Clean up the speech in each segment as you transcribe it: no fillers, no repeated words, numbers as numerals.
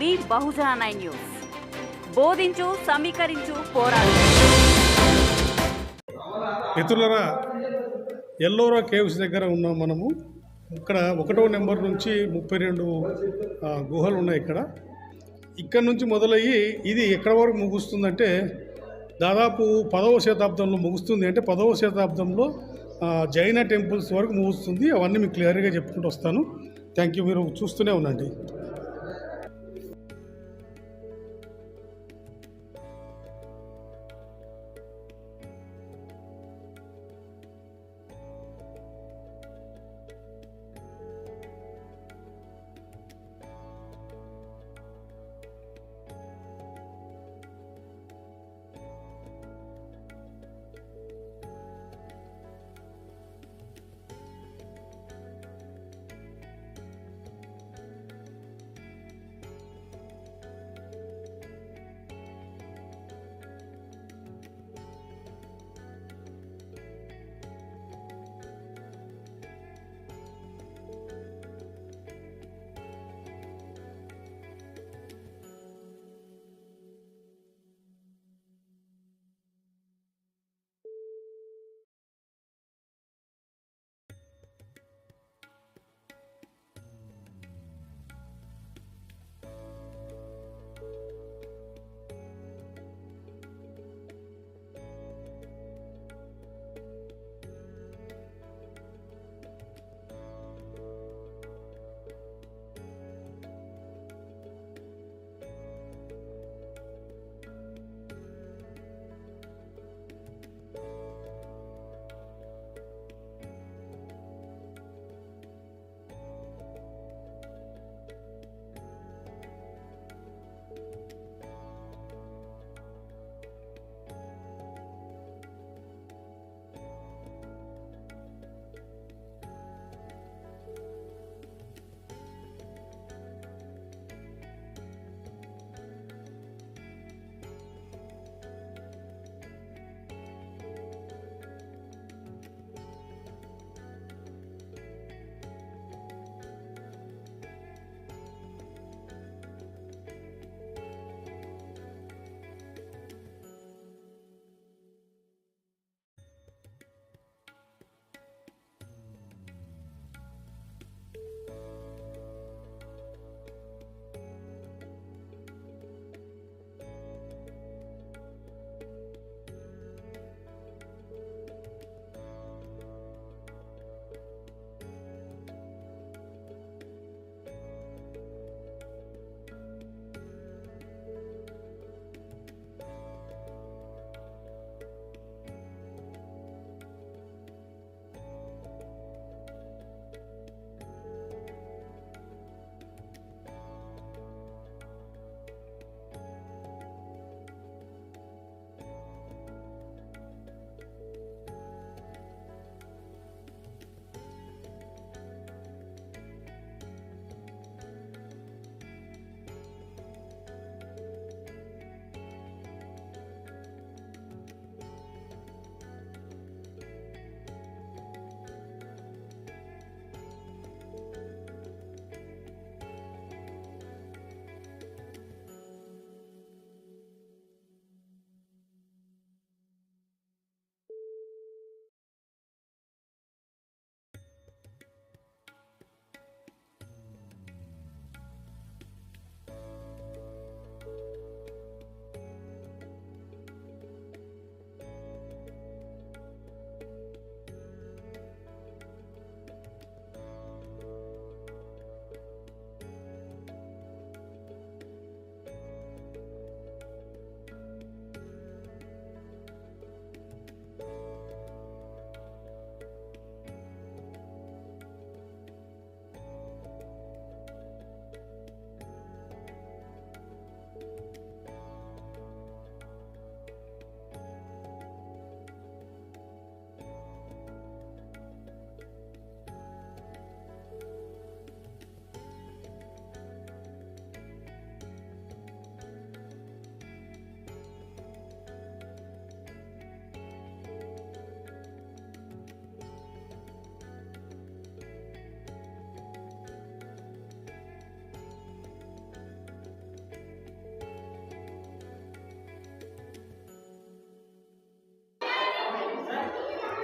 మీ బహుజన 9 news. బోధించు, సమీకరించు, పోరాడు. మిత్రులరా, ఎల్లోరా కేవ్స్ దగ్గర ఉన్నాం మనము. ఇక్కడ 1వ నెంబర్ నుంచి 32 గుహలు ఉన్నాయి. ఇక్కడ నుంచి మొదలయ్యి ఇది ఎక్కడ వరకు ముగుస్తుందంటే దాదాపు 10వ శతాబ్దంలో ముగుస్తుంది. అంటే 10వ శతాబ్దంలో జైన టెంపుల్స్ వరకు ముగుస్తుంది. అవన్నీ మీకు క్లియర్గా చెప్పుకుంటూ వస్తాను. Thank you. మీరు చూస్తూనే ఉండండి.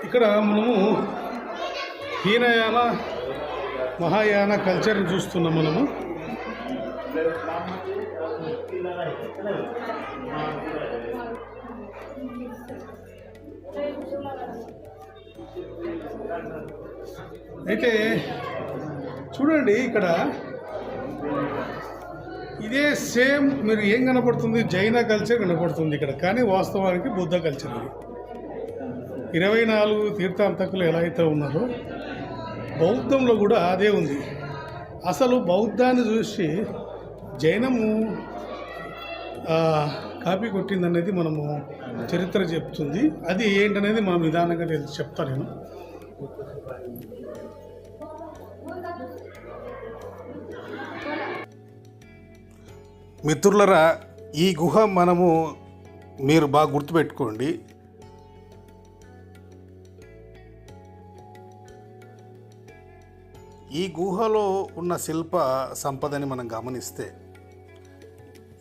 ఇక్కడ మనము హీనయాన మహాయాన కల్చర్ని చూస్తున్నాం మనము. అయితే చూడండి ఇక్కడ ఇదే సేమ్ మీరు ఏం కనపడుతుంది, జైన కల్చర్ కనపడుతుంది ఇక్కడ, కానీ వాస్తవానికి బుద్ధ కల్చర్ ఇది. 24 తీర్థాంతకులు ఎలా అయితే ఉన్నారో బౌద్ధంలో కూడా అదే ఉంది. అసలు బౌద్ధాన్ని చూసి జైనము కాపీ కొట్టిందనేది మనము చరిత్ర చెప్తుంది. అది ఏంటనేది మనం నిదానంగా చెప్తాను నేను. మిత్రులరా, ఈ గుహ మీరు బాగా గుర్తుపెట్టుకోండి. ఈ గుహలో ఉన్న శిల్ప సంపదని మనం గమనిస్తే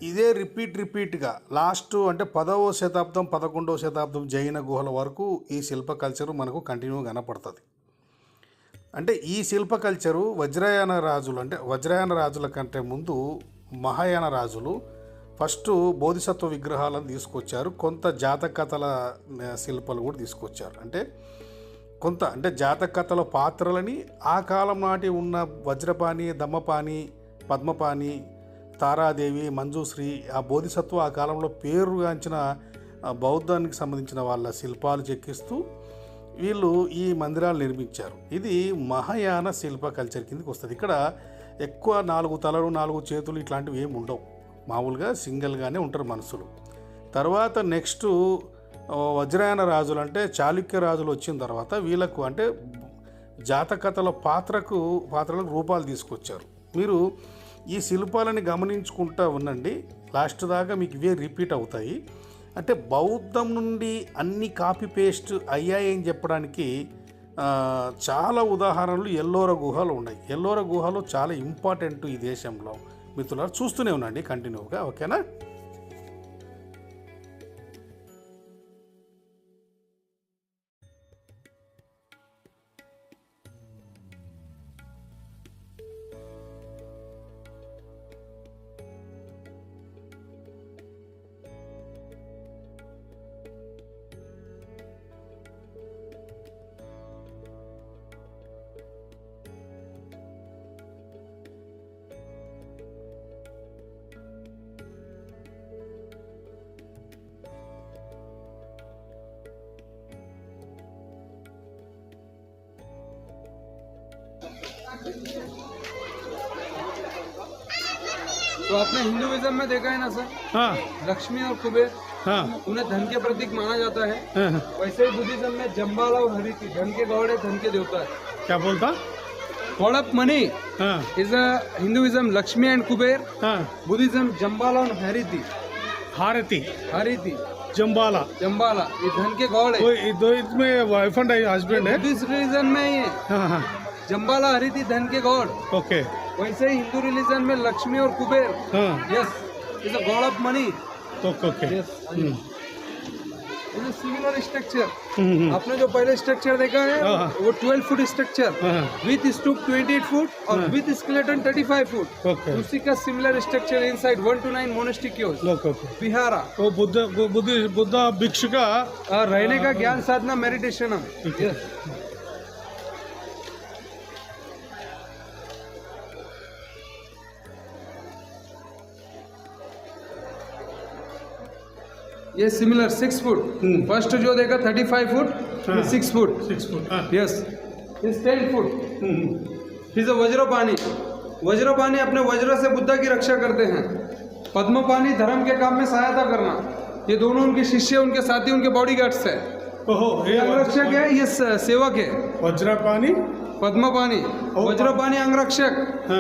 ఇదే రిపీట్గా లాస్ట్ అంటే 10వ శతాబ్దం 11వ శతాబ్దం జైన గుహల వరకు ఈ శిల్ప కల్చరు మనకు కంటిన్యూ కనపడుతుంది. అంటే ఈ శిల్ప కల్చరు వజ్రయాన రాజుల కంటే ముందు మహాయాన రాజులు ఫస్ట్ బోధిసత్వ విగ్రహాలను తీసుకొచ్చారు. కొంత జాతక కథల శిల్పాలు కూడా తీసుకొచ్చారు. అంటే జాతక కథల పాత్రలని ఆ కాలం నాటి ఉన్న వజ్రపాణి, దమ్మపాణి, పద్మపాణి, తారాదేవి, మంజుశ్రీ, ఆ బోధిసత్వ ఆ కాలంలో పేరుగాంచిన బౌద్ధానికి సంబంధించిన వాళ్ళ శిల్పాలు చెక్కిస్తూ వీళ్ళు ఈ మందిరాలు నిర్మించారు. ఇది మహాయాన శిల్ప కల్చర్ కిందకి వస్తుంది. ఇక్కడ ఎక్కువ 4 తలలు 4 చేతులు ఇట్లాంటివి ఏమి ఉండవు. మామూలుగా సింగిల్గానే ఉంటారు మనుషులు. తర్వాత నెక్స్ట్ వజ్రయాన రాజులు అంటే చాళుక్య రాజులు వచ్చిన తర్వాత వీళ్ళకు అంటే జాతకథల పాత్రలకు రూపాలు తీసుకొచ్చారు. మీరు ఈ శిల్పాలని గమనించుకుంటూ ఉండండి, లాస్ట్ దాకా మీకు ఇవే రిపీట్ అవుతాయి. అంటే బౌద్ధం నుండి అన్ని కాపీ పేస్ట్ అయ్యాయని చెప్పడానికి చాలా ఉదాహరణలు ఎల్లోరా గుహలు ఉన్నాయి. ఎల్లోరా గుహలు చాలా ఇంపార్టెంట్ ఈ దేశంలో. మిత్రులారా చూస్తూనే ఉండండి కంటిన్యూగా, ఓకేనా? तो आपने हिंदुइज्म में देखा है ना सर, हाँ लक्ष्मी और कुबेर, हाँ उन्हें धन के प्रतीक माना जाता है। हाँ। वैसे ही बुद्धिज्म में जम्बाला और हरिति धन के गॉड है, धन के देवता है। क्या बोलता? गॉड ऑफ मनी हाँ is Hinduism Lakshmi and Kuber, हाँ बुद्धिज्म जम्बाला और हरिति हारती जम्बाला ये धन के गॉड है। दो इसमें वाइफ एंड हस्बैंड है। बुद्धिस्ट रिलीजन में ये हाँ हाँ जम्बाला हरिति धन के गॉड। ओके वैसे ही हिंदू रिलीजन में लक्ष्मी और कुबेर हाँ yes is a god of money. Okay yes similar structure. आपने जो पहले स्ट्रक्चर देखा है वो 12 foot structure with stupa 28 foot और विथ स्केलेटन 35 फुट। ओके उसी का similar structure inside 1 to 9 monastic okay vihara. वो बुद्ध भिक्षु का रहने का ज्ञान साधना मेडिटेशन। ये सिमिलर 6 फुट। फर्स्ट जो देखा 35 foot, 6 foot yes is 10 foot. Is Vajrapani अपने वज्र से बुद्धा की रक्षा करते हैं। पद्मपाणी धर्म के काम में सहायता करना। ये दोनों उनके शिष्य, उनके साथी, उनके बॉडीगार्ड्स है। ये अंगरक्षक है, ये सेवक है। वज्रपाणी पद्मपाणी, वज्रपाणी अंगरक्षक,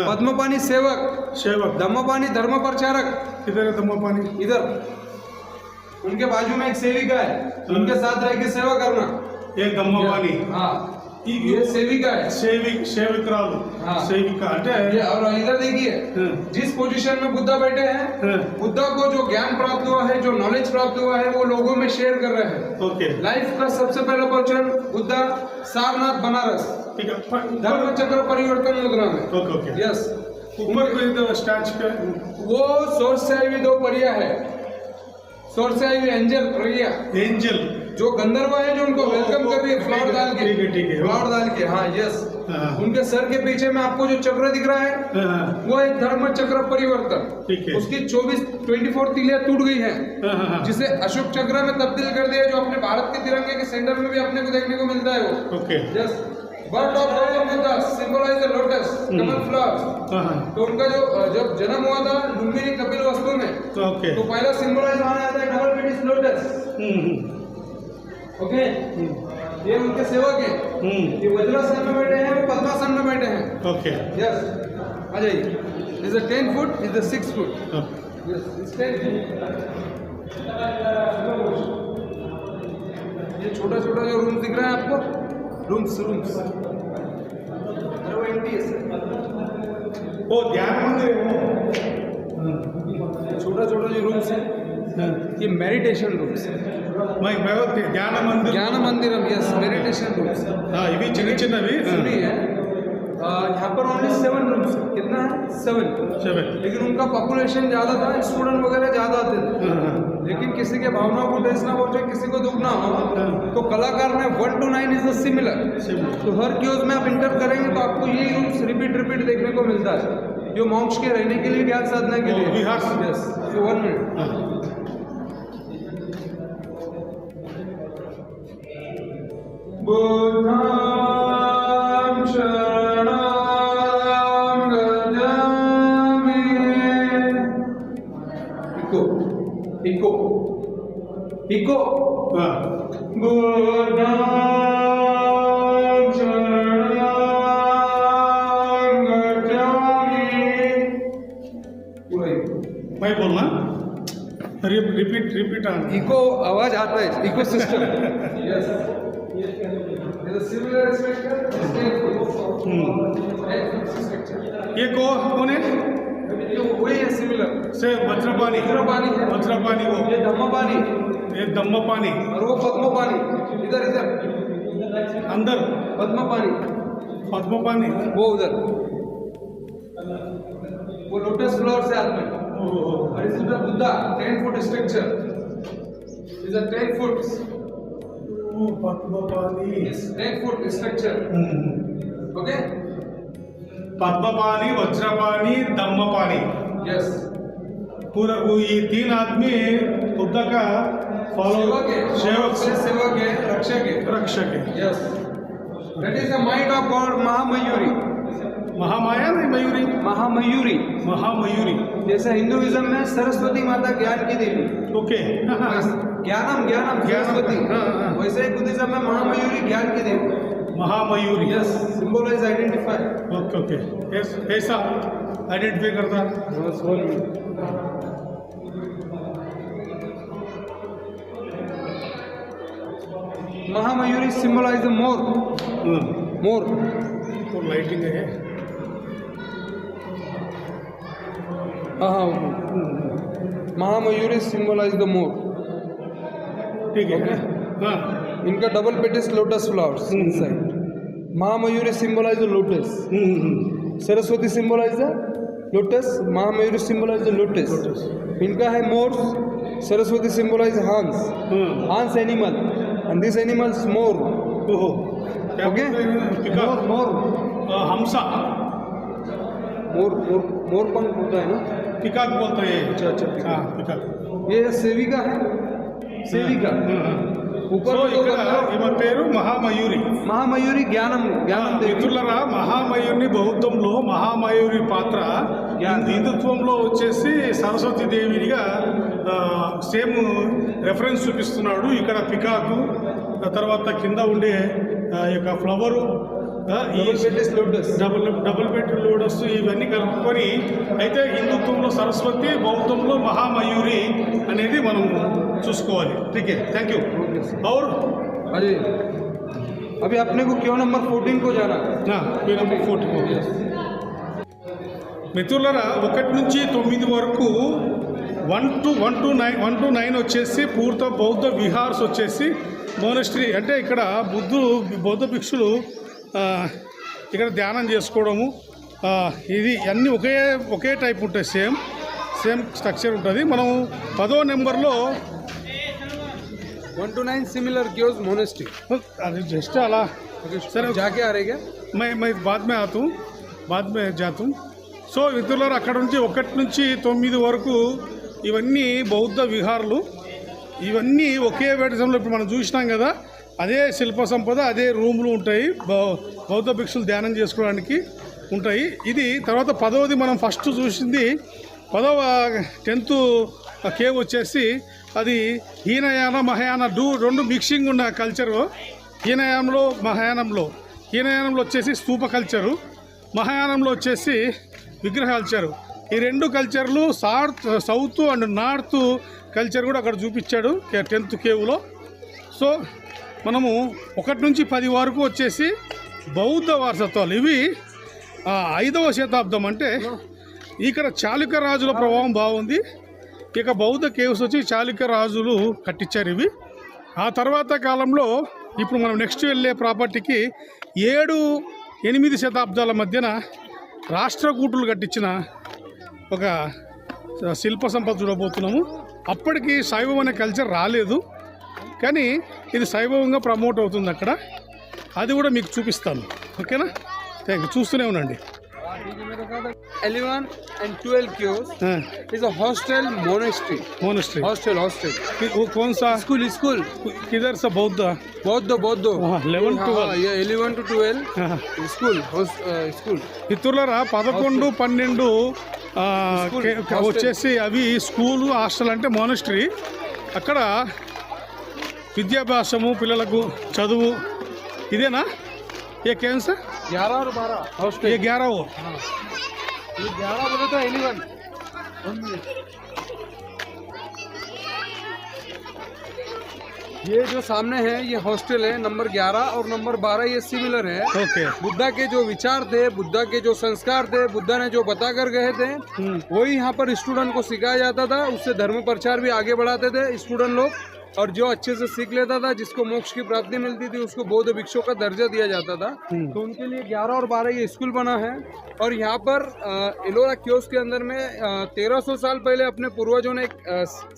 पद्मपाणी सेवक, धम्मपाणी धर्म प्रचारक। किधर है धम्मपाणी? इधर उनके बाजू में एक सेविका है, उनके साथ रह के सेवा करना। ये धम्मपाणी। हाँ ये सेविका है। సేవికురాలు हाँ। సేవిక అంటే ये और इधर देखिए जिस पोजीशन में बुद्धा बैठे हैं, बुद्धा को जो ज्ञान प्राप्त हुआ है, जो नॉलेज प्राप्त हुआ है, वो लोगों में शेयर कर रहे हैं। ఓకే लाइफ का सबसे पहला पर्सन बुद्धा सारनाथ बनारस ठीक है धर्म चक्र परिवर्तन मुद्रा में। ओके ओके यस ऊपर कोई तो स्टैच पे वो सोर्स से आई हुई 2 परिया है, सोर्स से आई हुई एंजल परिया एंजल जो गंधर्व है, जो उनको वेलकम कर रही है फ्लावर डाल के। ठीक है फ्लावर डाल के, हाँ यस। हाँ। उनके सर के पीछे में आपको जो चक्र दिख रहा है, हाँ, वो एक धर्म चक्र परिवर्तन। ठीक है। उसकी 24 तीलियां टूट गई हैं, हाँ, जिसे अशोक चक्र में तब्दील कर दिया, जो अपने भारत के तिरंगे के सेंटर में भी अपने को देखने को मिलता है वो। Okay yes birth of Gautam Buddha symbolise the lotus kamal flowers. हाँ, तो उनका जो जब जन्म हुआ था लुम्बिनी कपिल वस्तु में, ओके तो पहला सिंबलाइज आने आता है डबल पेटिस लोटस। ओके ये उनके सेवक हैं, ये वज्रासन में बैठे हैं, वो पद्मासन में बैठे हैं। ओके यस आ जाइए। Is a 10 foot, is a 6 foot. Yes is 10 foot. ये छोटा छोटा जो रूम दिख रहा है आपको, रूम्स वो एम्प्टी है सर। वो ध्यान मंदिर है छोटा छोटा जो रूम्स है ये मेडिटेशन रूम्स है। मैं ध्यान मंदिर ज्ञान मंदिरम यस मेडिटेशन रूम्स ఇవి చిన్న చిన్నవి सुनी है। यहाँ पर ओनली 7 रूम्स। कितना है? 7। 7 लेकिन उनका पॉपुलेशन ज़्यादा था, स्टूडेंट वगैरह ज़्यादा आते थे। लेकिन किसी के भावनाओं को ठेस ना पहुंचे, किसी को दुख ना हो, तो कलाकार में 1 to 9 इज सिमिलर। तो हर क्यूज में आप इंटर करेंगे तो आपको यही रूम्स रिपीट देखने को मिलता है, जो मॉन्क्स के रहने के लिए, ज्ञान साधना के लिए। विहार। Yes 1 minute. बुद्धं शरणं गच्छामि। इको बुद्धं शरणं गच्छामि। पूरा मैं बोलना रिपीट इको आवाज आता है, eco system. Yes similar structure. ये कौन है वही है सिमिलर से वज्रपानी वज्रपानी है। वज्रपानी वो ये धम्मपानी ये दम्मपानी और वो पद्मपानी। इधर अंदर पद्मपानी, पद्मपानी वो उधर वो लोटस फ्लावर से हाथ में। और इस Buddha 10 foot structure is a 10 foot Padmapani 10 foot structure. Okay Padmapani Vajrapani Dhammapani yes पूरा वो ये 3 आदमी बुद्ध का फॉलो सेवक है रक्षक है। Yes that is the mind of god Mahamayuri. Mahamaya नहीं मयूरी महामयूरी जैसे हिंदुइज्म में सरस्वती माता ज्ञान की देवी। ओके ज्ञानम सरस्वती। वैसे ही बुद्धिज्म में महामयूरी ज्ञान की देवी। महामयूरी यस सिंबलाइज आइडेंटिफाई। ओके ऐसा आइडेंटिफाई करता महामयूरी सिंबलाइज द मोर। तो लाइटिंग है महामयूरी सिंबलाइज द मोर। ठीक है हाँ इनका double petals lotus flowers inside. Mahamayuri symbolize the lotus. Saraswati symbolize the lotus, Mahamayuri symbolize the lotus. इनका है मोर्स। सरस्वती सिंबलाइज हांस एनिमल एंड दिस एनिमल्स मोर। ओके मोर हमसा मोर पंख होता है ना, पिकाक बोलते हैं। अच्छा हाँ पिकाक ये सेविका है। सेविका ऊपर ఈమె పేరు మహామయూరి. మహామయూరి జ్ఞానం మిత్రులరా మహామయూరిని బౌద్ధంలో మహామయూరి పాత్ర హిందుత్వంలో వచ్చేసి సరస్వతి దేవినిగా సేమ్ రెఫరెన్స్ చూపిస్తున్నాడు. ఇక్కడ పికాకు తర్వాత కింద ఉండే యొక్క ఫ్లవరు డబుల్ బెడ్ లోటస్ ఇవన్నీ కలుపుకొని అయితే హిందుత్వంలో సరస్వతి బౌద్ధంలో మహామయూరి అనేది మనం చూసుకోవాలి. ఠీక్ హై థ్యాంక్ యూ. और अभी अपने को क्यों नंबर 14 को जाना है। Q number 14 okay. మిత్రులారా 1 నుంచి 9 వరకు 1 to 9 వచ్చేసి పూర్త బౌద్ధ విహార్స్ వచ్చేసి మోనస్ట్రీ అంటే ఇక్కడ బౌద్ధ భిక్షులు ఇక్కడ ధ్యానం చేసుకోవడము ఇది అన్నీ ఒకే టైప్ ఉంటాయి. సేమ్ స్ట్రక్చర్ ఉంటుంది. మనం 10వ నెంబర్లో 1 to 9 सिमिलर क्योज मोनेस्ट्री అది జస్ట్ అలా सर जाके आ रहे क्या मैं बाद में जाता हूँ. సో మిత్రులారా అక్కడ నుంచి 1 నుంచి 9 వరకు ఇవన్నీ బౌద్ధ విహారాలు. ఇవన్నీ ఒకే వేటసంలో ఇప్పుడు మనం చూసినాం కదా, అదే శిల్ప సంపద, అదే రూములు ఉంటాయి, బౌద్ధ భిక్షులు ధ్యానం చేసుకోవడానికి ఉంటాయి. ఇది తర్వాత 10వది మనం ఫస్ట్ చూసింది 10th కేవ్ వచ్చేసి అది హీనయాన మహాయాన రెండు మిక్సింగ్ ఉన్న కల్చరు. హీనయానంలో వచ్చేసి స్తూప కల్చరు, మహాయానంలో వచ్చేసి విగ్రహ కల్చరు. ఈ రెండు కల్చర్లు సౌత్ అండ్ నార్త్ కల్చర్ కూడా అక్కడ చూపించాడు 10th కేవ్లో. సో మనము 1 నుంచి 10 వరకు వచ్చేసి బౌద్ధ వారసత్వాలు. ఇవి 5వ శతాబ్దం అంటే ఇక్కడ చాళుక్య రాజుల ప్రభావం బాగుంది. ఇక బౌద్ధ కేవ్స్ వచ్చి చాళుక్య రాజులు కట్టించారు ఇవి. ఆ తర్వాత కాలంలో ఇప్పుడు మనం నెక్స్ట్ వెళ్ళే ప్రాపర్టీకి 7-8 శతాబ్దాల మధ్యన రాష్ట్రకూటులు కట్టించిన ఒక శిల్ప సంపద చూడబోతున్నాము. అప్పటికి శైవం అనే కల్చర్ రాలేదు, కానీ ఇది శైవంగా ప్రమోట్ అవుతుంది అక్కడ. అది కూడా మీకు చూపిస్తాను. ఓకేనా? Thank you. చూస్తూనే ఉండండి. 11 and 12 chaos is a hostel monastery. Hostel. वो कौन सा स्कूल किधर से बौद्ध 11 to 12 yeah 11 to 12 स्कूल మిత్రులారా 11, 12 వచ్చేసి అవి స్కూలు, హాస్టల్ అంటే మోనస్ట్రీ. అక్కడ విద్యాభ్యాసము, పిల్లలకు చదువు. ఇదేనా ఏ కేం సార్ 11 और 12 हॉस्टल. ये 11 हो. ये 11 बोले तो 11 ये जो सामने है ये हॉस्टल है नंबर 11 और नंबर 12 ये सिमिलर है. ओके. बुद्धा के जो विचार थे, बुद्धा के जो संस्कार थे, बुद्धा ने जो बता कर गए थे वही यहाँ पर स्टूडेंट को सिखाया जाता था. उससे धर्म प्रचार भी आगे बढ़ाते थे स्टूडेंट लोग. और जो अच्छे से सीख लेता था, जिसको मोक्ष की प्राप्ति मिलती थी, उसको बौद्ध भिक्षु का दर्जा दिया जाता था. तो उनके लिए 11 और 12 ये स्कूल बना है. और यहाँ पर एलोरा क्योस के अंदर में 1300 साल पहले अपने पूर्वजों ने एक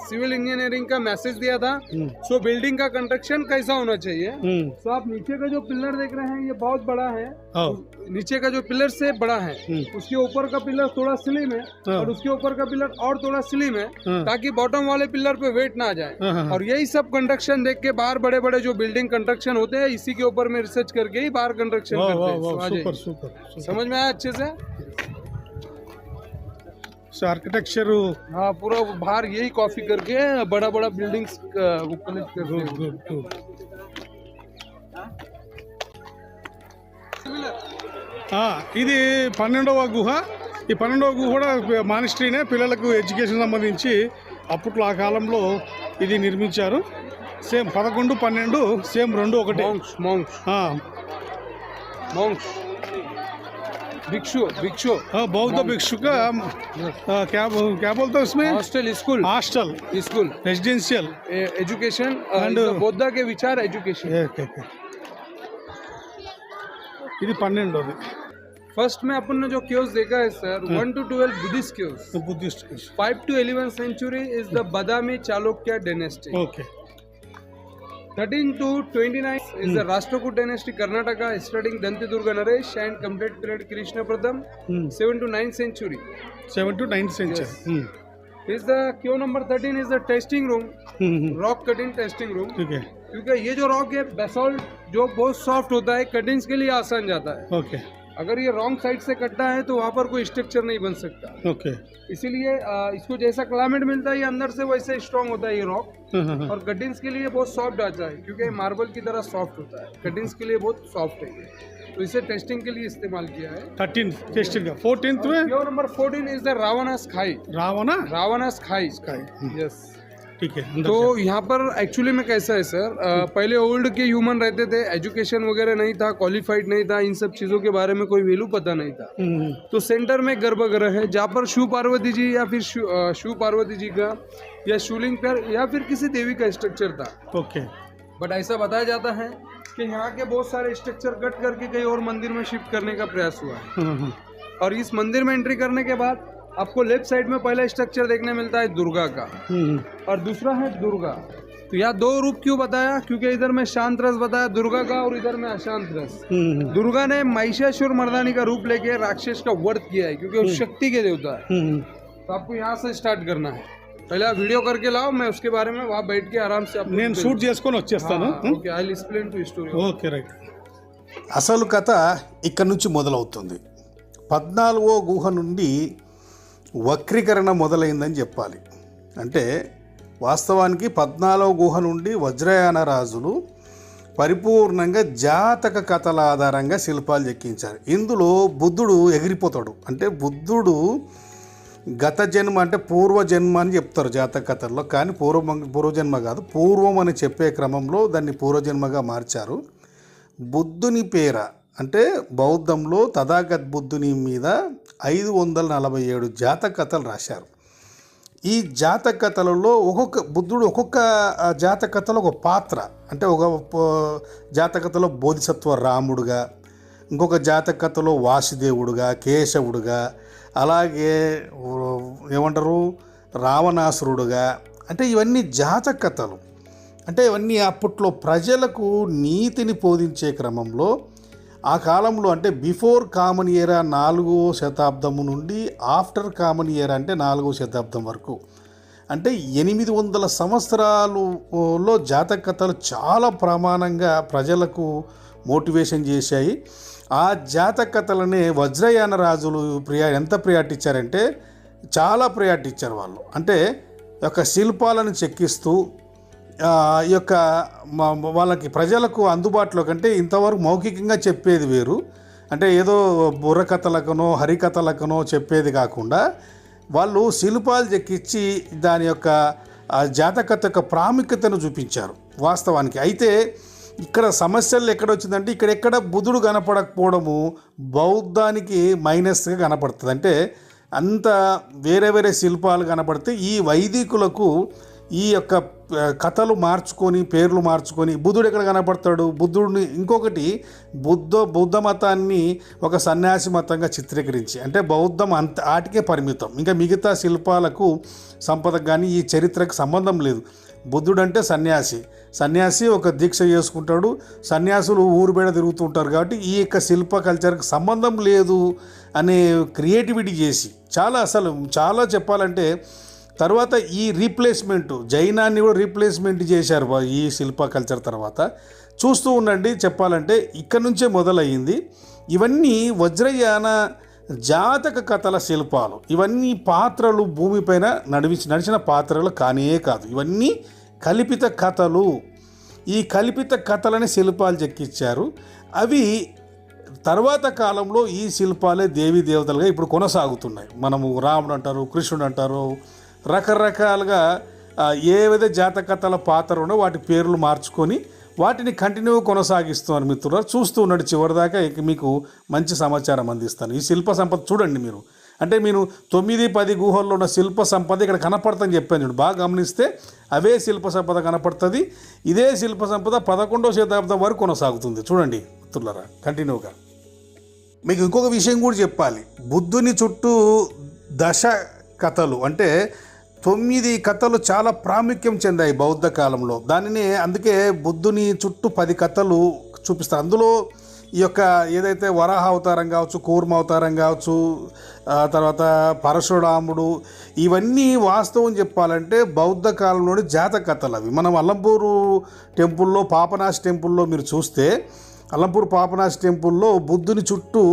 सिविल इंजीनियरिंग का मैसेज दिया था. सो बिल्डिंग का कंस्ट्रक्शन कैसा होना चाहिए. तो आप नीचे का जो पिलर देख रहे हैं ये बहुत बड़ा है. नीचे का जो पिलर से बड़ा है, उसके ऊपर का पिलर थोड़ा स्लिम है और उसके ऊपर का पिलर और थोड़ा स्लिम है, ताकि बॉटम वाले पिलर पे वेट ना आ जाए. और यही सब कंस्ट्रक्शन देख के बाहर बड़े बड़े जो बिल्डिंग कंस्ट्रक्शन होते हैं, इसी के ऊपर में रिसर्च करके ही बाहर कंस्ट्रक्शन करते हैं. सुपर. समझ में आया अच्छे से. आर्किटेक्चर हाँ, पूरा बाहर यही कॉपी करके बड़ा बड़ा बिल्डिंग्स कलेक्ट करते हैं. ఇది 12వ గుహ. ఈ 12వ గుహ కూడా మానిస్ట్రీనే. పిల్లలకు ఎడ్యుకేషన్ సంబంధించి అప్పట్లో ఆ కాలంలో ఇది నిర్మించారు. సేమ్ 11, 12 సేమ్ 2 ఒకటే. भिक्षु बौद्ध भिक्षु का क्या बोलते हैं उसमें हॉस्टल रेजिडेंशियल एजुकेशन एंड बौद्ध के विचार एजुकेशन. ఇది 12వ. फर्स्ट में अपन ने जो क्योस देखा है sir 1 to 12 Buddhist chaos. 5 to 11th century is the Badami Chalukya dynasty. Okay. 13 to 29 is the Rashtrakoot dynasty Karnataka, starting Dantidurga Naresh and complete period Krishna Pratham. 7 to 9th century. Yes. Is the क्यों number 13 is the testing room. Rock cutting testing room. ठीक है. क्योंकि ये जो rock है basalt जो बहुत soft होता है, कटिंग्स के लिए आसान जाता है. ओके. अगर ये रॉन्ग साइड से कटता है तो वहाँ पर कोई स्ट्रक्चर नहीं बन सकता. ओके. इसीलिए इसको जैसा क्लाइमेट मिलता है ये अंदर से वैसे स्ट्रॉन्ग होता है ये रॉक. और कटिंग्स के लिए बहुत सॉफ्ट आता है, क्योंकि मार्बल की तरह सॉफ्ट होता है. कटिंग्स के लिए बहुत सॉफ्ट है, तो इसे टेस्टिंग के लिए इस्तेमाल किया है. 13 टेस्टिंग का. 14th में क्यों नंबर 14 इज द रावणास खाई. रावणास खाई. यस. ठीक है अंदर तो से। यहाँ पर एक्चुअली में कैसा है सर, पहले ओल्ड के ह्यूमन रहते थे, एजुकेशन वगैरह नहीं था, क्वालिफाइड नहीं था, इन सब चीज़ों के बारे में कोई वैल्यू पता नहीं था। तो सेंटर में गर्भगृह है जहाँ पर शिव पार्वती जी या फिर शिव पार्वती जी का या शिवलिंग पर या फिर किसी देवी का स्ट्रक्चर था। ओके। बट ऐसा बताया जाता है कि यहाँ के बहुत सारे स्ट्रक्चर कट करके कहीं और मंदिर में शिफ्ट करने का प्रयास हुआ है। और इस मंदिर में एंट्री करने के बाद आपको लेफ्ट साइड में पहला स्ट्रक्चर देखने मिलता है दुर्गा का और दूसरा है दुर्गा। तो यहाँ दो रूप क्यों बताया, क्योंकि इधर में शांत रस बताया दुर्गा का और इधर में अशांत रस। दुर्गा ने महिषासुर मर्दानी का रूप लेके राक्षस का वध किया है क्योंकि वो शक्ति के देवता है। तो आपको यहाँ से स्टार्ट करना है, पहले आप वीडियो करके लाओ, मैं उसके बारे में वहाँ बैठ के आराम से నేను షూట్ చేసుకొని వచ్చేస్తాను. Okay I will explain to story. Okay right. అసలు కథ ఇక్కడి నుంచి మొదలవుతుంది. 14వ గుహ నుండి వక్రీకరణ మొదలైందని చెప్పాలి. అంటే వాస్తవానికి 14వ గుహ నుండి వజ్రయాన రాజులు పరిపూర్ణంగా జాతక కథల ఆధారంగా శిల్పాలు చెక్కించారు. ఇందులో బుద్ధుడు ఎగిరిపోతాడు. అంటే బుద్ధుడు గత జన్మ అంటే పూర్వజన్మ అని చెప్తారు జాతక కథల్లో, కానీ పూర్వజన్మ కాదు, పూర్వం అని చెప్పే క్రమంలో దాన్ని పూర్వజన్మగా మార్చారు. బుద్ధుని పేర అంటే బౌద్ధంలో తథాగత్ బుద్ధుని మీద 547 జాతక కథలు రాశారు. ఈ జాతక కథలలో బుద్ధుడు ఒక్కొక్క జాతక కథలో ఒక పాత్ర, అంటే ఒక జాతక కథలో బోధిసత్వ రాముడుగా, ఇంకొక జాతక కథలో వాసుదేవుడుగా, కేశవుడుగా, అలాగే ఏమంటారు రావణాసురుడుగా. అంటే ఇవన్నీ జాతక కథలు. అంటే ఇవన్నీ అప్పట్లో ప్రజలకు నీతిని బోధించే క్రమంలో ఆ కాలంలో అంటే బిఫోర్ కామన్ ఏరా 4వ శతాబ్దము నుండి ఆఫ్టర్ కామన్ ఏరా అంటే 4వ శతాబ్దం వరకు, అంటే 800 సంవత్సరాలలో జాతక కథలు చాలా ప్రమాణంగా ప్రజలకు మోటివేషన్ చేశాయి. ఆ జాతక కథలనే వజ్రయాన రాజులు ఎంత ప్రియారిటీ ఇచ్చారంటే చాలా ప్రియారిటీ ఇచ్చారు వాళ్ళు. అంటే యొక్క శిల్పాలను చెక్కిస్తూ ఈ యొక్క వాళ్ళకి ప్రజలకు అందుబాటులో కంటే ఇంతవరకు మౌఖికంగా చెప్పేది వేరు, అంటే ఏదో బుర్రకథలకనో హరికథలకనో చెప్పేది కాకుండా వాళ్ళు శిల్పాలు చెక్కించి దాని యొక్క జాతకత యొక్క ప్రాముఖ్యతను చూపించారు వాస్తవానికి. అయితే ఇక్కడ సమస్యలు ఎక్కడొచ్చిందంటే ఇక్కడెక్కడ బుద్ధుడు కనపడకపోవడము బౌద్ధానికి మైనస్గా కనపడుతుంది. అంటే అంత వేరే వేరే శిల్పాలు కనపడితే ఈ వైదికులకు ఈ యొక్క కథలు మార్చుకొని పేర్లు మార్చుకొని బుద్ధుడు ఎక్కడ కనపడతాడు, బుద్ధుడిని ఇంకొకటి బుద్ధ మతాన్ని ఒక సన్యాసి మతంగా చిత్రీకరించి, అంటే బౌద్ధం అంత ఆటికే పరిమితం, ఇంకా మిగతా శిల్పాలకు సంపదకు కానీ ఈ చరిత్రకు సంబంధం లేదు. బుద్ధుడు అంటే సన్యాసి ఒక దీక్ష చేసుకుంటాడు, సన్యాసులు ఊరు బేడ తిరుగుతుంటారు, కాబట్టి ఈ యొక్క శిల్ప కల్చర్కి సంబంధం లేదు అనే క్రియేటివిటీ చేసి చాలా చెప్పాలంటే తర్వాత ఈ రీప్లేస్మెంట్ జైనాన్ని కూడా రీప్లేస్మెంట్ చేశారు ఈ శిల్ప కల్చర్. తర్వాత చూస్తూ ఉండండి, చెప్పాలంటే ఇక్కడ నుంచే మొదలయ్యింది. ఇవన్నీ వజ్రయాన జాతక కథల శిల్పాలు, ఇవన్నీ పాత్రలు భూమిపైన నడిచిన పాత్రలు కానే కాదు, ఇవన్నీ కల్పిత కథలు. ఈ కల్పిత కథలని శిల్పాలు చెక్కించారు. అవి తర్వాత కాలంలో ఈ శిల్పాలే దేవీ దేవతలుగా ఇప్పుడు కొనసాగుతున్నాయి. మనము రాముడు అంటారు, కృష్ణుడు అంటారు, రకరకాలుగా ఏవైతే జాతక కథల పాత్ర ఉండో వాటి పేర్లు మార్చుకొని వాటిని కంటిన్యూగా కొనసాగిస్తున్నారు. మిత్రులు చూస్తూ ఉన్నాడు చివరిదాకా మీకు మంచి సమాచారం అందిస్తాను. ఈ శిల్ప సంపద చూడండి మీరు, అంటే మీరు 9-10 గుహల్లో ఉన్న శిల్ప సంపద ఇక్కడ కనపడుతుందని చెప్పాను చూడండి, బాగా గమనిస్తే అవే శిల్ప సంపద కనపడుతుంది. ఇదే శిల్ప సంపద 11వ శతాబ్దం వరకు కొనసాగుతుంది. చూడండి మిత్రులారా కంటిన్యూగా. మీకు ఇంకొక విషయం కూడా చెప్పాలి, బుద్ధుని చుట్టూ దశ కథలు అంటే 9 కథలు చాలా ప్రాముఖ్యం చెందాయి బౌద్ధ కాలంలో. దానిని అందుకే బుద్ధుని చుట్టూ 10 కథలు చూపిస్తారు. అందులో ఈ యొక్క ఏదైతే వరాహ అవతారం కావచ్చు, కూర్మ అవతారం కావచ్చు, తర్వాత పరశురాముడు, ఇవన్నీ వాస్తవం చెప్పాలంటే బౌద్ధ కాలంలోని జాతక కథలు. అవి మనం అల్లంపూరు టెంపుల్లో, పాపనాశి టెంపుల్లో మీరు చూస్తే అల్లంపూర్ పాపనాశి టెంపుల్లో బుద్ధుని చుట్టూ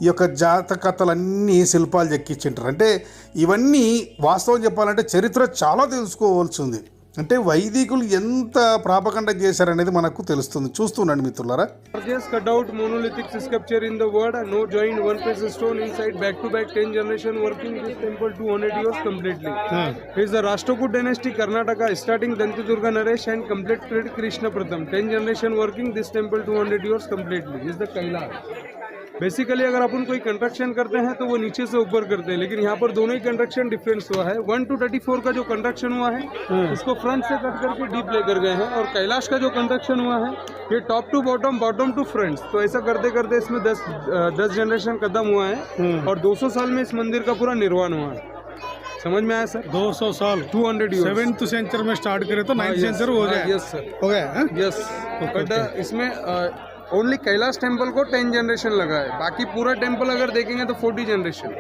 ఈ యొక్క జాతక కథలన్నీ శిల్పాలు చెక్కించింటారు. అంటే ఇవన్నీ వాస్తవం చెప్పాలంటే చరిత్ర చాలా తెలుసుకోవాల్సి ఉంది. అంటే వైదికులు ఎంత ప్రాపకండ చేశారనేది మనకు తెలుస్తుంది. చూస్తున్నాండి మిత్రులారా. Largest cutout monolithic sculpture in the world, no joint, one piece stone inside, back to back 10 generation working this temple 200 years completely. Is the Rashtrakoot dynasty Karnataka starting Dantidurga Naresh and completed Krishna Pratham 10 generation working this temple 200 years completely. Is the Kailash. Basically अगर अपन कोई construction करते हैं तो वो नीचे से ऊपर करते हैं, लेकिन यहाँ पर दोनों ही कंस्ट्रक्शन डिफरेंस हुआ है। 1 to 34 का जो कंस्ट्रक्शन हुआ है उसको फ्रंट से कट करके डीप लेकर गए हैं, और कैलाश का जो कंस्ट्रक्शन हुआ है ये top to bottom, bottom to front. तो ऐसा करते करते इसमें 10 जनरेशन खत्म हुआ है, और 200 साल में इस मंदिर का पूरा निर्माण हुआ है। समझ में आया सर? 200 साल 200 years। 7th सेंचुरी में स्टार्ट करे तो 9th सेंचुरी हो जाए। यस सर, हो गया। यस। बट इसमें ओनली कैलाश टेम्पल को 10 जनरेशन लगा है, बाकी पूरा टेम्पल अगर देखेंगे तो 40 जनरेशन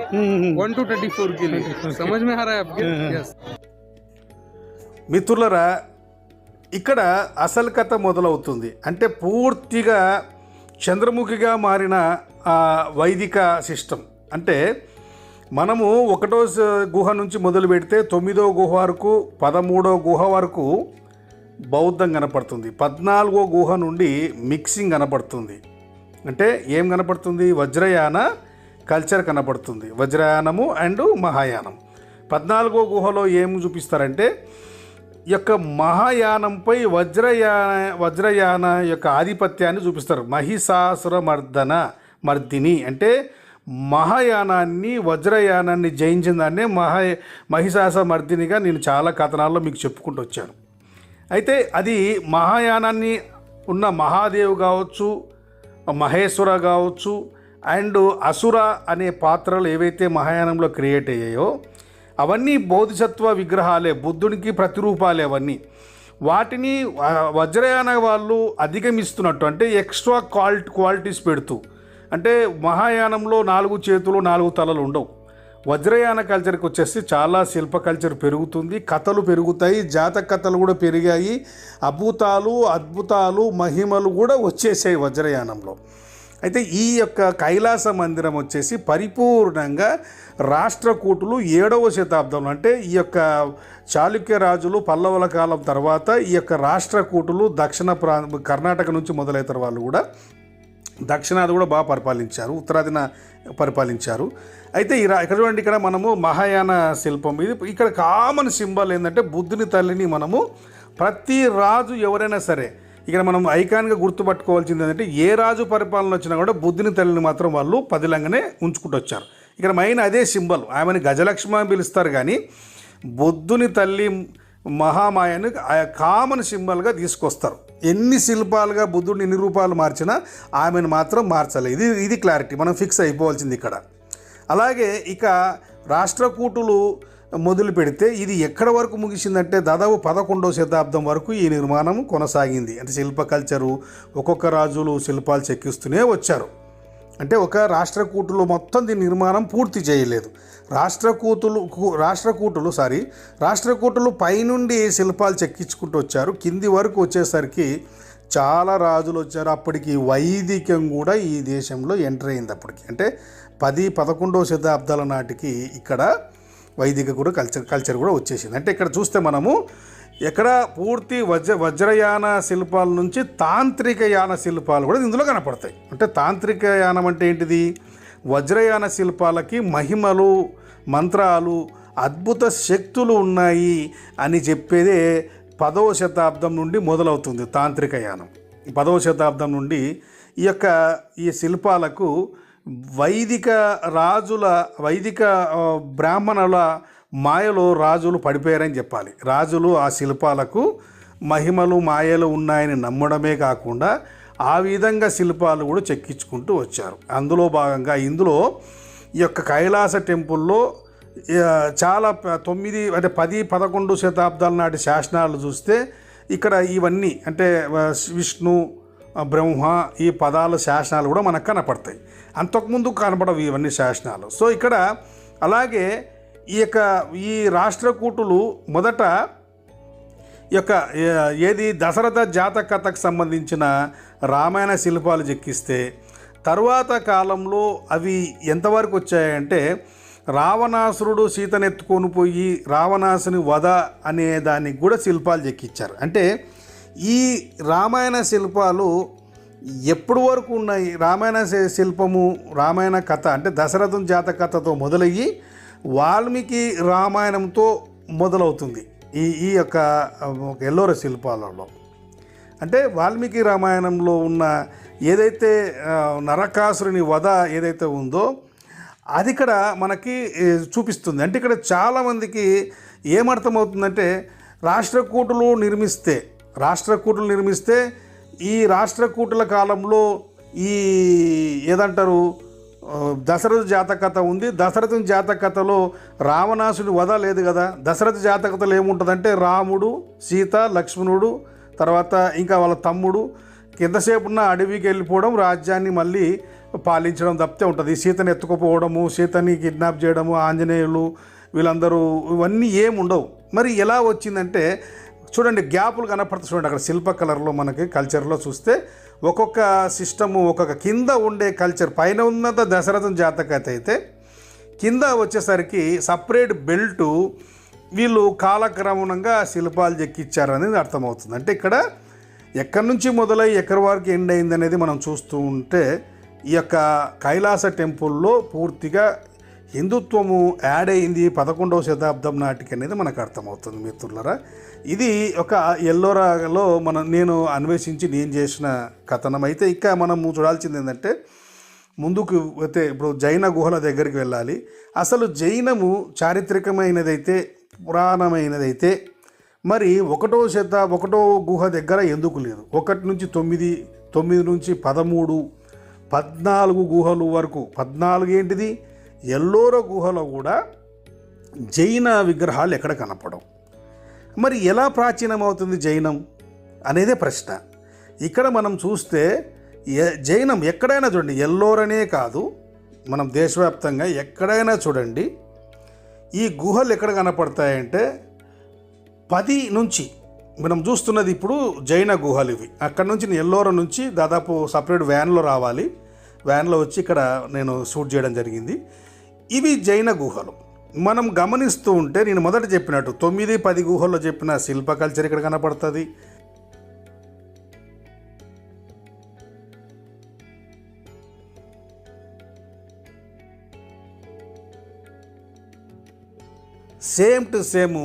1 to 34 के लिए। समझ में आ रहा है आपके? यस। మిత్రులరా, ఇక్కడ అసలు కథ మొదలవుతుంది. అంటే పూర్తిగా చంద్రముఖిగా మారిన వైదిక సిస్టమ్. అంటే మనము 1వ గుహ నుంచి మొదలు పెడితే 9వ గుహ వరకు, 13వ గుహ వరకు బౌద్ధం కనపడుతుంది. 14వ గుహ నుండి మిక్సింగ్ కనపడుతుంది. అంటే ఏం కనపడుతుంది? వజ్రయాన కల్చర్ కనపడుతుంది. వజ్రయానము అండ్ మహాయానం. 14వ గుహలో ఏం చూపిస్తారంటే ఈ యొక్క మహాయానంపై వజ్రయాన యొక్క ఆధిపత్యాన్ని చూపిస్తారు. మహిషాసుర మర్దిని అంటే మహాయానాన్ని, వజ్రయానాన్ని జయించిన దాన్నే మహిషాసుర మర్దినిగా నేను చాలా కథనాల్లో మీకు చెప్పుకుంటూ వచ్చాను. అయితే అది మహాయానాన్ని ఉన్న మహాదేవ్ కావచ్చు, మహేశ్వర కావచ్చు, అండ్ అసుర అనే పాత్రలు ఏవైతే మహాయానంలో క్రియేట్ అయ్యాయో అవన్నీ బోధిసత్వ విగ్రహాలే, బుద్ధునికి ప్రతిరూపాలే అవన్నీ. వాటిని వజ్రయాన వాళ్ళు అధిగమిస్తున్నట్టు, అంటే ఎక్స్ట్రా క్వాలిటీస్ పెడుతూ, అంటే మహాయానంలో 4 చేతులు 4 తలలు ఉండవు. వజ్రయాన కల్చర్కి వచ్చేసి చాలా శిల్ప కల్చర్ పెరుగుతుంది, కథలు పెరుగుతాయి, జాతక కథలు కూడా పెరిగాయి, అద్భుతాలు మహిమలు కూడా వచ్చేసాయి వజ్రయానంలో. అయితే ఈ యొక్క కైలాస మందిరం వచ్చేసి పరిపూర్ణంగా రాష్ట్రకూటులు 7వ శతాబ్దంలో, అంటే ఈ యొక్క చాళుక్య రాజులు పల్లవుల కాలం తర్వాత ఈ యొక్క రాష్ట్రకూటులు కర్ణాటక నుంచి మొదలైతారు. వాళ్ళు కూడా దక్షిణాది కూడా బాగా పరిపాలించారు, ఉత్తరాదిన పరిపాలించారు. అయితే ఇక్కడ చూడండి, ఇక్కడ మనము మహాయాన శిల్పం ఇది. ఇక్కడ కామన్ సింబల్ ఏంటంటే బుద్ధుని తల్లిని మనము ప్రతి రాజు ఎవరైనా సరే ఇక్కడ మనం ఐకాన్గా గుర్తుపట్టుకోవాల్సింది ఏంటంటే ఏ రాజు పరిపాలన వచ్చినా కూడా బుద్ధుని తల్లిని మాత్రం వాళ్ళు పదిలంగానే ఉంచుకుంటూ వచ్చారు. ఇక్కడ మెయిన్ అదే సింబల్. ఆమెను గజలక్ష్మి అని పిలుస్తారు, కానీ బుద్ధుని తల్లి మహామాయను కామన్ సింబల్గా తీసుకొస్తారు. ఎన్ని శిల్పాలుగా బుద్ధుడిని ఎన్ని రూపాలు మార్చినా ఆమెను మాత్రం మార్చలేదు. ఇది క్లారిటీ మనం ఫిక్స్ అయిపోవాల్సింది ఇక్కడ. అలాగే ఇక రాష్ట్రకూటులు మొదలు పెడితే ఇది ఎక్కడ వరకు ముగిసిందంటే దాదాపు 11వ శతాబ్దం వరకు ఈ నిర్మాణం కొనసాగింది. అంటే శిల్ప కల్చరు ఒక్కొక్క రాజులు శిల్పాలు చెక్కిస్తూనే వచ్చారు. అంటే ఒక రాష్ట్రకూటులు మొత్తం దీని నిర్మాణం పూర్తి చేయలేదు. రాష్ట్రకూటులు పైనుండి శిల్పాలు చెక్కించుకుంటూ వచ్చారు. కింది వరకు వచ్చేసరికి చాలా రాజులు వచ్చారు. అప్పటికి వైదికం కూడా ఈ దేశంలో ఎంటర్ అయింది. అప్పటికి అంటే 10-11వ శతాబ్దాల నాటికి ఇక్కడ వైదిక కూడా కల్చర్ కూడా వచ్చేసింది. అంటే ఇక్కడ చూస్తే మనము ఎక్కడ పూర్తి వజ్రయాన శిల్పాల నుంచి తాంత్రిక యాన శిల్పాలు కూడా ఇందులో కనపడతాయి. అంటే తాంత్రిక యానం అంటే ఏంటిది? వజ్రయాన శిల్పాలకి మహిమలు, మంత్రాలు, అద్భుత శక్తులు ఉన్నాయి అని చెప్పేదే 10వ శతాబ్దం నుండి మొదలవుతుంది తాంత్రిక యానం. 10వ శతాబ్దం నుండి ఈ శిల్పాలకు వైదిక బ్రాహ్మణుల మాయలో రాజులు పడిపోయారని చెప్పాలి. రాజులు ఆ శిల్పాలకు మహిమలు మాయలు ఉన్నాయని నమ్మడమే కాకుండా ఆ విధంగా శిల్పాలు కూడా చెక్కించుకుంటూ వచ్చారు. అందులో భాగంగా ఇందులో ఈ యొక్క కైలాస టెంపుల్లో చాలా 10-11 శతాబ్దాల నాటి శాసనాలు చూస్తే ఇక్కడ ఇవన్నీ అంటే విష్ణు, బ్రహ్మ ఈ పదాల శాసనాలు కూడా మనకు కనపడతాయి. అంతకుముందు కనపడవు ఇవన్నీ శాసనాలు. సో ఇక్కడ అలాగే ఈ రాష్ట్రకూటులు మొదట ఏది దశరథ జాతక కథకు సంబంధించిన రామాయణ శిల్పాలు చెక్కిస్తే తర్వాత కాలంలో అవి ఎంతవరకు వచ్చాయంటే రావణాసురుడు సీతనెత్తుకొని పోయి రావణాసుని వధ అనే దానికి కూడా శిల్పాలు చెక్కిచ్చారు. అంటే ఈ రామాయణ శిల్పాలు ఎప్పటి వరకు ఉన్నాయి? రామాయణ శిల్పము, రామాయణ కథ అంటే దశరథుని జాతక కథతో మొదలయ్యి వాల్మీకి రామాయణంతో మొదలవుతుంది ఈ యొక్క ఎల్లోరా శిల్పాలలో. అంటే వాల్మీకి రామాయణంలో ఉన్న ఏదైతే నరకాసురుని వధ ఏదైతే ఉందో అది ఇక్కడ మనకి చూపిస్తుంది. అంటే ఇక్కడ చాలామందికి ఏమర్థమవుతుందంటే రాష్ట్రకూటులు నిర్మిస్తే ఈ రాష్ట్రకూటుల కాలంలో ఈ ఏదంటారు దశరథ జాతక కథ ఉంది. దశరథుని జాతక కథలో రావణాసుడి వధ లేదు కదా. దశరథ జాతక కథలో ఏముంటుందంటే రాముడు, సీత, లక్ష్మణుడు, తర్వాత ఇంకా వాళ్ళ తమ్ముడు ఎంతసేపు ఉన్న అడవికి వెళ్ళిపోవడం, రాజ్యాన్ని మళ్ళీ పాలించడం తప్పితే ఉంటుంది. సీతని ఎత్తుకుపోవడము, సీతని కిడ్నాప్ చేయడము, ఆంజనేయులు వీళ్ళందరూ ఇవన్నీ ఏముండవు. మరి ఎలా వచ్చిందంటే చూడండి, గ్యాపులు కనపడుతుంది చూడండి. అక్కడ శిల్ప కలర్లో మనకి కల్చర్లో చూస్తే ఒక్కొక్క సిస్టము, ఒక్కొక్క కింద ఉండే కల్చర్ పైన ఉన్నంత దశరథం జాతక అయితే కింద వచ్చేసరికి సపరేట్ బెల్టు వీళ్ళు కాలక్రమంగా శిల్పాలు చెక్కిచ్చారనేది అర్థమవుతుంది. అంటే ఇక్కడ ఎక్కడి నుంచి మొదలై ఎక్కడి వరకు ఎండ్ అయింది అనేది మనం చూస్తూ ఉంటే ఈ యొక్క కైలాస టెంపుల్లో పూర్తిగా హిందుత్వము యాడ్ అయింది 11వ శతాబ్దం నాటికి అనేది మనకు అర్థమవుతుంది మిత్రులరా. ఇది ఒక ఎల్లోరాలో నేను అన్వేషించి నేను చేసిన కథనం. అయితే ఇంకా మనము చూడాల్సింది ఏంటంటే ముందుకు అయితే ఇప్పుడు జైన గుహల దగ్గరికి వెళ్ళాలి. అసలు జైనము చారిత్రకమైనదైతే పురాణమైనదైతే మరి 1వ గుహ దగ్గర ఎందుకు లేదు? 1 నుంచి 9, 9 నుంచి 13, 14 గుహలు వరకు. 14 ఏంటిది? ఎల్లోరా గుహలో కూడా జైన విగ్రహాలు ఎక్కడ కనపడవు. మరి ఎలా ప్రాచీనమవుతుంది జైనం అనేదే ప్రశ్న. ఇక్కడ మనం చూస్తే జైనం ఎక్కడైనా చూడండి, ఎల్లోరనే కాదు మనం దేశవ్యాప్తంగా ఎక్కడైనా చూడండి ఈ గుహలు ఎక్కడ కనపడతాయంటే 10 నుంచి మనం చూస్తున్నది ఇప్పుడు జైన గుహలు ఇవి. అక్కడ నుంచి ఎల్లోరా నుంచి దాదాపు సపరేట్ వ్యాన్లో రావాలి. వ్యాన్లో వచ్చి ఇక్కడ నేను షూట్ చేయడం జరిగింది. ఇవి జైన గుహలు. మనం గమనిస్తూ ఉంటే నేను మొదట చెప్పినట్టు 9, 10 గుహల్లో చెప్పిన శిల్ప కల్చర్ ఇక్కడ కనపడుతుంది. సేమ్ టు సేమ్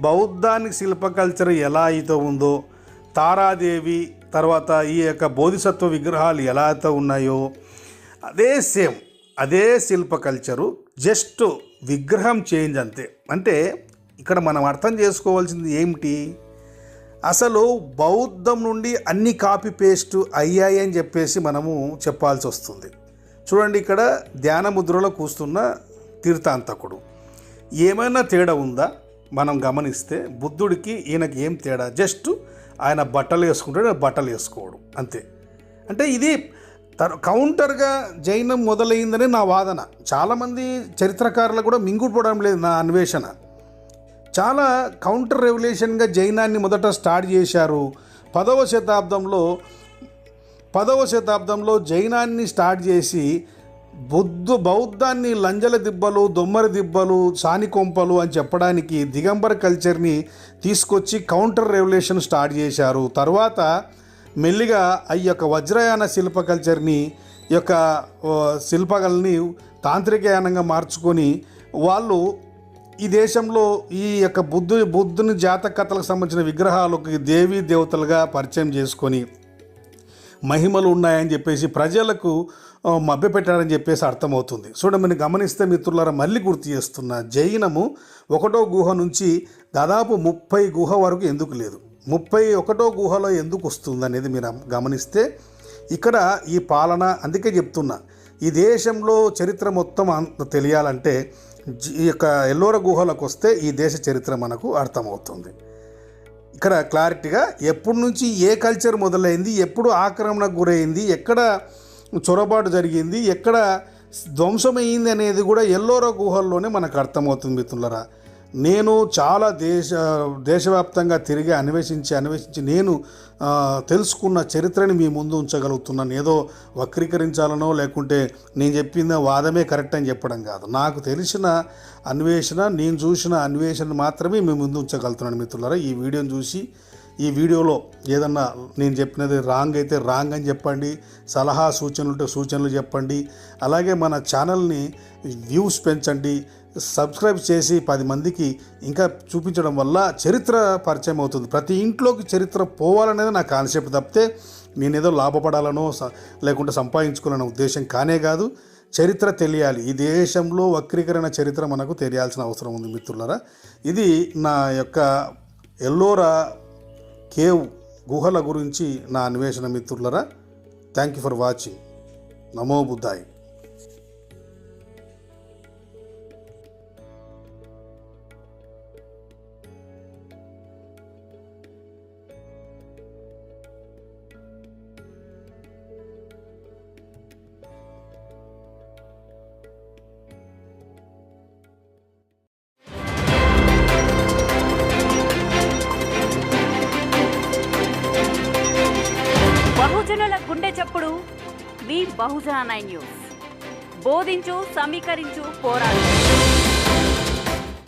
బౌద్ధానికి శిల్ప కల్చర్ ఎలా అయితే ఉందో, తారాదేవి తర్వాత ఈ యొక్క బోధిసత్వ విగ్రహాలు ఎలా అయితే ఉన్నాయో అదే సేమ్ అదే శిల్ప కల్చరు, జస్ట్ విగ్రహం చేంజ్ అంతే. అంటే ఇక్కడ మనం అర్థం చేసుకోవాల్సింది ఏమిటి? అసలు బౌద్ధం నుండి అన్ని కాపీ పేస్ట్ అయ్యాయి అని చెప్పేసి మనము చెప్పాల్సి వస్తుంది. చూడండి, ఇక్కడ ధ్యాన ముద్రలో కూస్తున్న తీర్థాంతకుడు ఏమైనా తేడా ఉందా? మనం గమనిస్తే బుద్ధుడికి ఈయనకి ఏం తేడా? జస్ట్ ఆయన బట్టలు వేసుకుంటాడు, బట్టలు వేసుకోవడం అంతే. అంటే ఇది కౌంటర్గా జైనం మొదలైందని నా వాదన. చాలామంది చరిత్రకారులు కూడా మింగుపోవడం లేదు నా అన్వేషణ. చాలా కౌంటర్ రెవల్యూషన్గా జైనాన్ని మొదట స్టార్ట్ చేశారు. 10వ శతాబ్దంలో జైనాన్ని స్టార్ట్ చేసి బౌద్ధాన్ని లంజల దిబ్బలు, దొమ్మరి దిబ్బలు, సానికొంపలు అని చెప్పడానికి దిగంబర కల్చర్ని తీసుకొచ్చి కౌంటర్ రెవల్యూషన్ స్టార్ట్ చేశారు. తర్వాత మెల్లిగా ఈ యొక్క వజ్రయాన శిల్ప కల్చర్ని, ఈ యొక్క శిల్పకళని తాంత్రికయానంగా మార్చుకొని వాళ్ళు ఈ దేశంలో ఈ యొక్క బుద్ధుని జాతక కథలకు సంబంధించిన విగ్రహాలకు దేవీ దేవతలుగా పరిచయం చేసుకొని మహిమలు ఉన్నాయని చెప్పేసి ప్రజలకు మభ్యపెట్టారని చెప్పేసి అర్థమవుతుంది. చూడండి, మీరు గమనిస్తే మిత్రులారా, మళ్ళీ గుర్తు చేస్తున్న జైనము 1వ గుహ నుంచి దాదాపు 30 గుహ వరకు ఎందుకు లేదు, 31వ గుహలో ఎందుకు వస్తుంది అనేది మీరు గమనిస్తే ఇక్కడ ఈ పాలన. అందుకే చెప్తున్నా, ఈ దేశంలో చరిత్ర మొత్తం తెలియాలంటే ఈ యొక్క ఎల్లోరా గుహలకు వస్తే ఈ దేశ చరిత్ర మనకు అర్థమవుతుంది. ఇక్కడ క్లారిటీగా ఎప్పటి నుంచి ఏ కల్చర్ మొదలైంది, ఎప్పుడు ఆక్రమణకు గురైంది, ఎక్కడ చొరబాటు జరిగింది, ఎక్కడ ధ్వంసమైంది అనేది కూడా ఎల్లోరా గుహల్లోనే మనకు అర్థమవుతుంది మిత్రులారా. నేను చాలా దేశవ్యాప్తంగా తిరిగి అన్వేషించి నేను తెలుసుకున్న చరిత్రని మీ ముందు ఉంచగలుగుతున్నాను. ఏదో వక్రీకరించాలనో లేకుంటే నేను చెప్పిన వాదమే కరెక్ట్ అని చెప్పడం కాదు. నాకు తెలిసిన అన్వేషణ, నేను చూసిన అన్వేషణ మాత్రమే మీ ముందు ఉంచగలుగుతున్నాను మిత్రులారా. ఈ వీడియోని చూసి ఈ వీడియోలో ఏదన్నా నేను చెప్పినది రాంగ్ అయితే రాంగ్ అని చెప్పండి, సలహా సూచనలు ఉంటే సూచనలు చెప్పండి. అలాగే మన ఛానల్ని వ్యూస్ పెంచండి, సబ్స్క్రైబ్ చేసి 10 మందికి ఇంకా చూపించడం వల్ల చరిత్ర పరిచయం అవుతుంది. ప్రతి ఇంట్లోకి చరిత్ర పోవాలనేది నా కాన్సెప్ట్ తప్పితే నేనేదో లాభపడాలనో లేకుంటే సంపాదించుకోవాలనే ఉద్దేశం కానే కాదు. చరిత్ర తెలియాలి. ఈ దేశంలో వక్రీకరణ చరిత్ర మనకు తెలియాల్సిన అవసరం ఉంది మిత్రులారా. ఇది నా యొక్క ఎల్లోరా కేవ్ గుహల గురించి నా అన్వేషణ మిత్రులరా. Thank you for watching. నమో బుద్ధాయ్. బహుజనుల గుండె చప్పుడు మీ బహుజన 9 న్యూస్. బోధించు, సమీకరించు, పోరాడు.